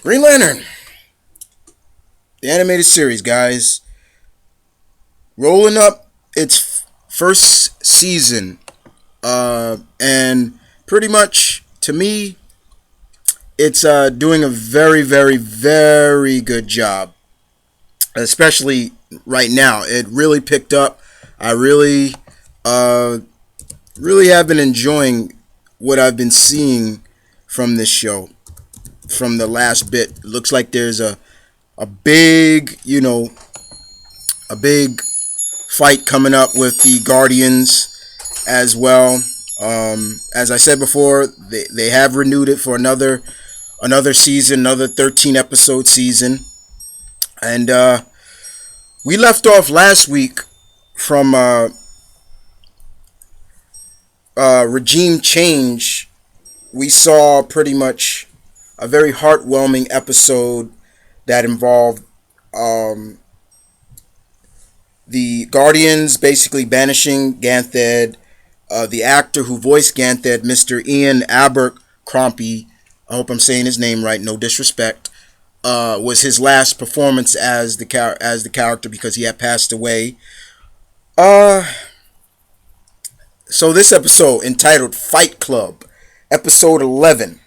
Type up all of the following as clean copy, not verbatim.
Green Lantern, the animated series, guys, rolling up its first season, and pretty much to me, it's doing a very, very, very good job, especially right now. It really picked up. I really have been enjoying what I've been seeing from this show. From the last bit, looks like there's a big, a big fight coming up with the Guardians as well. As I said before, they have renewed it for another season, another 13 episode season, and we left off last week from regime change. We saw pretty much a very heartwarming episode that involved the Guardians basically banishing Ganthed. The actor who voiced Ganthed, Mr. Ian Abercrombie, I hope I'm saying his name right, no disrespect, was his last performance as the character because he had passed away. So this episode, entitled Fight Club, episode 11.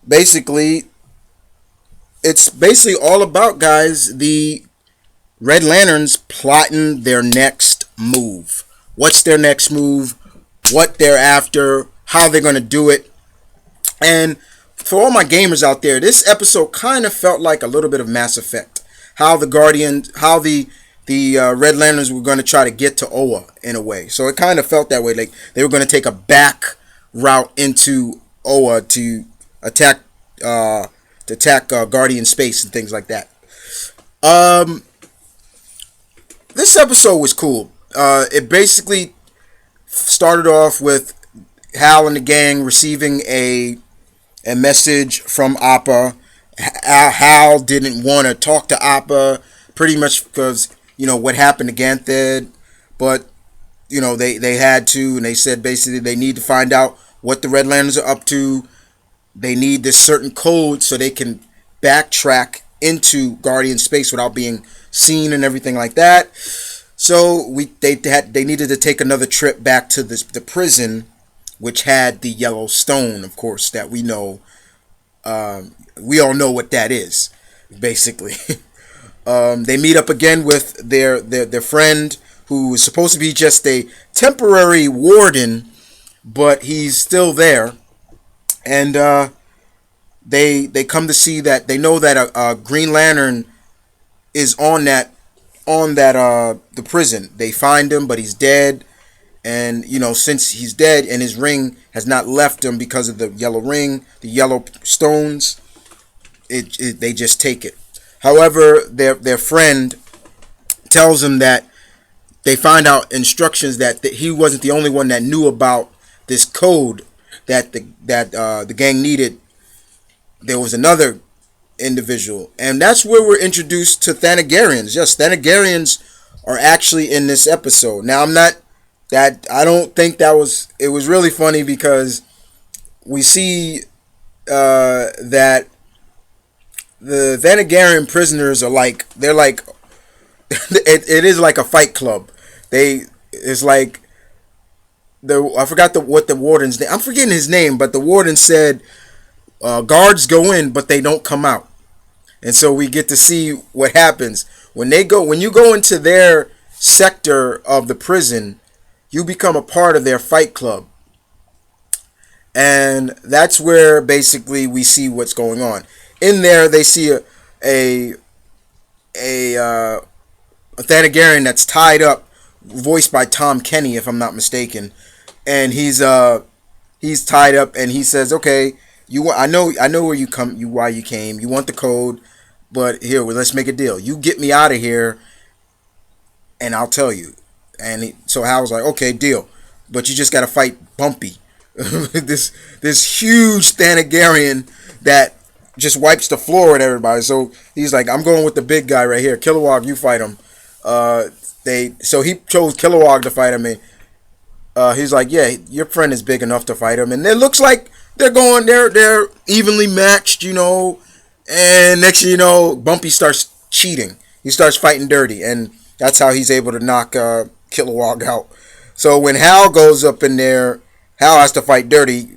Basically, it's all about, guys, the Red Lanterns plotting their next move. What's their next move? What they're after? How they're going to do it? And for all my gamers out there, this episode kind of felt like a little bit of Mass Effect. How the Red Lanterns were going to try to get to Oa in a way. So it kind of felt that way, like they were going to take a back route into Oa to attack Guardian space and things like that. This episode was cool. It basically started off with Hal and the gang receiving a message from Appa. Hal didn't want to talk to Appa pretty much because, what happened to Ganthed, but, they had to, and they said basically they need to find out what the Red Lanterns are up to. They need this certain code so they can backtrack into Guardian space without being seen and everything like that. So they needed to take another trip back to the prison, which had the yellow stone, of course, that we know. We all know what that is, basically. They meet up again with their friend, who is supposed to be just a temporary warden, but he's still there. And they come to see that they know that a Green Lantern is on the prison. They find him, but he's dead. And since he's dead and his ring has not left him because of the yellow ring, the yellow stones, they just take it. However, their friend tells him that they find out instructions that he wasn't the only one that knew about this code that the gang needed. There was another individual, and that's where we're introduced to Thanagarians. Yes, Thanagarians are actually in this episode. Now, I don't think that was. It was really funny because we see that the Thanagarian prisoners are they're like it is like a fight club. It's like I forgot what the warden's name. I'm forgetting his name, but the warden said guards go in, but they don't come out. And so we get to see what happens when you go into their sector of the prison. You become a part of their fight club, and that's where basically we see what's going on. In there, they see a Thanagarian that's tied up, voiced by Tom Kenny, if I'm not mistaken, and he's tied up, and he says, "Okay, I know why you came. You want the code, but here, let's make a deal. You get me out of here, and I'll tell you." And so Hal's like, "Okay, deal, but you just got to fight Bumpy, this huge Thanagarian that just wipes the floor with everybody." So he's like, "I'm going with the big guy right here, Kilowog. You fight him." So he chose Kilowog to fight him, and he's like, "Yeah, your friend is big enough to fight him." And it looks like they're evenly matched, and next thing you know, Bumpy starts cheating. He starts fighting dirty, and that's how he's able to knock Kilowog out. So when Hal goes up in there, Hal has to fight dirty.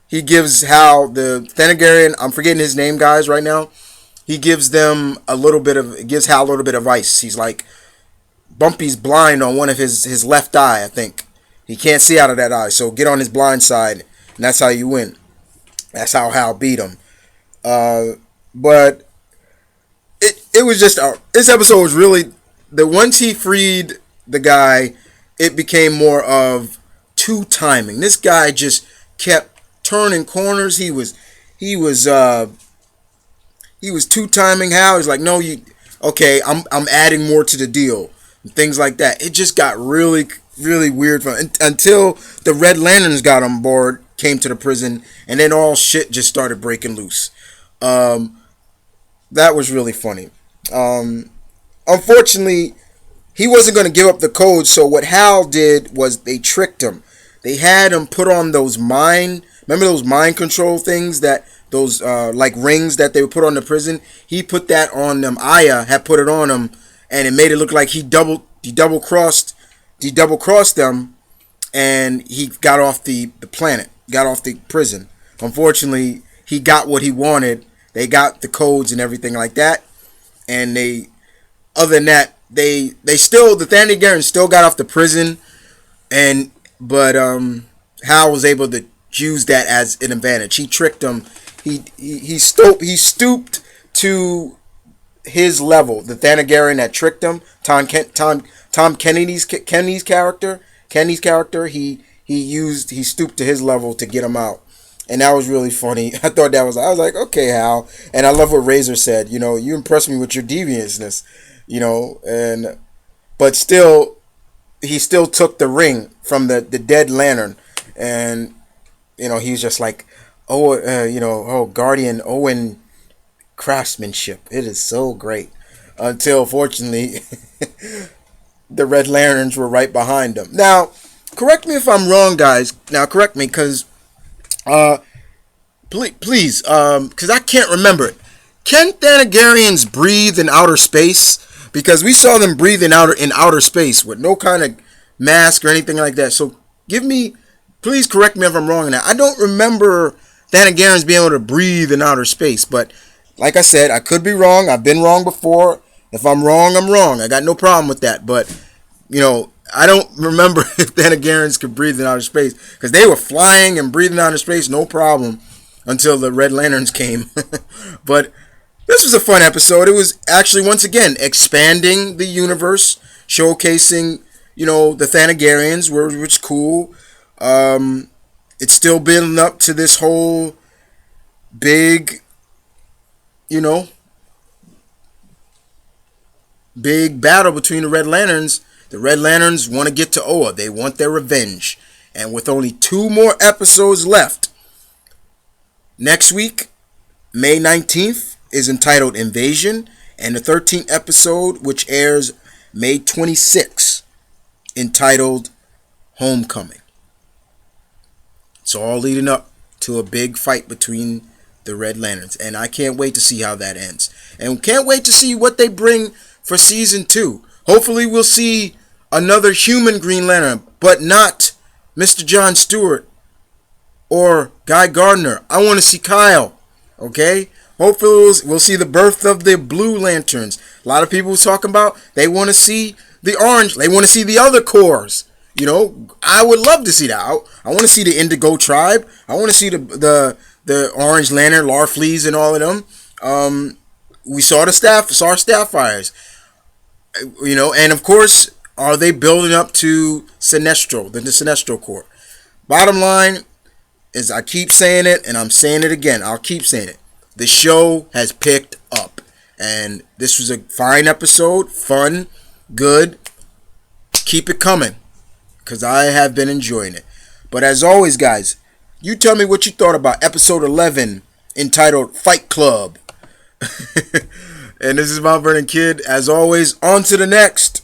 He gives Hal the Thanagarian. I'm forgetting his name, guys, right now. He gives gives Hal a little bit of ice. He's like, Bumpy's blind on one of his left eye, I think. He can't see out of that eye, so get on his blind side, and that's how you win. That's how Hal beat him. But it was just this episode was really once he freed the guy, it became more of two timing. This guy just kept turning corners. He was two timing Hal. He's like, no, okay, I'm adding more to the deal. And things like that. It just got really, really weird until the Red Lanterns got on board, came to the prison, and then all shit just started breaking loose. That was really funny. Unfortunately, he wasn't going to give up the code, so what Hal did was they tricked him. They had him put on remember those mind control things, those like rings that they would put on the prison? He put that on them. Aya had put it on him, and it made it look like he double crossed them, and he got off the planet, got off the prison. Unfortunately, he got what he wanted. They got the codes and everything like that, and other than that, the Thanagarians still got off the prison, but Hal was able to use that as an advantage. He tricked him. He stooped to his level. The Thanagarian that tricked him, Tom Kenny's character. He stooped to his level to get him out. And that was really funny. I was like, okay, Hal. And I love what Razor said. You impressed me with your deviousness. But still, he still took the ring from the dead Lantern. And, he's just like, Guardian Owen craftsmanship. It is so great. Until, fortunately, the Red Lanterns were right behind him. Now, correct me if I'm wrong, guys. Now, correct me, because... please, because I can't remember it. Can Thanagarians breathe in outer space? Because we saw them breathe in outer space with no kind of mask or anything like that. So please correct me if I'm wrong in that. I don't remember Thanagarians being able to breathe in outer space. But like I said, I could be wrong. I've been wrong before. If I'm wrong, I'm wrong. I got no problem with that. But, I don't remember if Thanagarians could breathe in outer space, because they were flying and breathing outer space, no problem, until the Red Lanterns came. But this was a fun episode. It was actually, once again, expanding the universe, showcasing, the Thanagarians, which is cool. It's still building up to this whole big, big battle between the Red Lanterns. The Red Lanterns want to get to Oa. They want their revenge. And with only 2 more episodes left, next week, May 19th, is entitled Invasion. And the 13th episode, which airs May 26th, entitled Homecoming. It's all leading up to a big fight between the Red Lanterns. And I can't wait to see how that ends. And can't wait to see what they bring for Season 2. Hopefully we'll see another human Green Lantern, but not Mr. John Stewart or Guy Gardner. I want to see Kyle, okay? Hopefully we'll see the birth of the Blue Lanterns. A lot of people talking about they want to see the orange. They want to see the other corps. I would love to see that. I want to see the Indigo Tribe. I want to see the Orange Lantern, Larfleeze, and all of them. We saw Starfires. And of course, are they building up to Sinestro, the Sinestro Corps? Bottom line is, I keep saying it, and I'm saying it again. I'll keep saying it. The show has picked up, and this was a fine episode, fun, good. Keep it coming, because I have been enjoying it. But as always, guys, you tell me what you thought about episode 11, entitled Fight Club. And this is Mount Vernon Kid. As always, on to the next.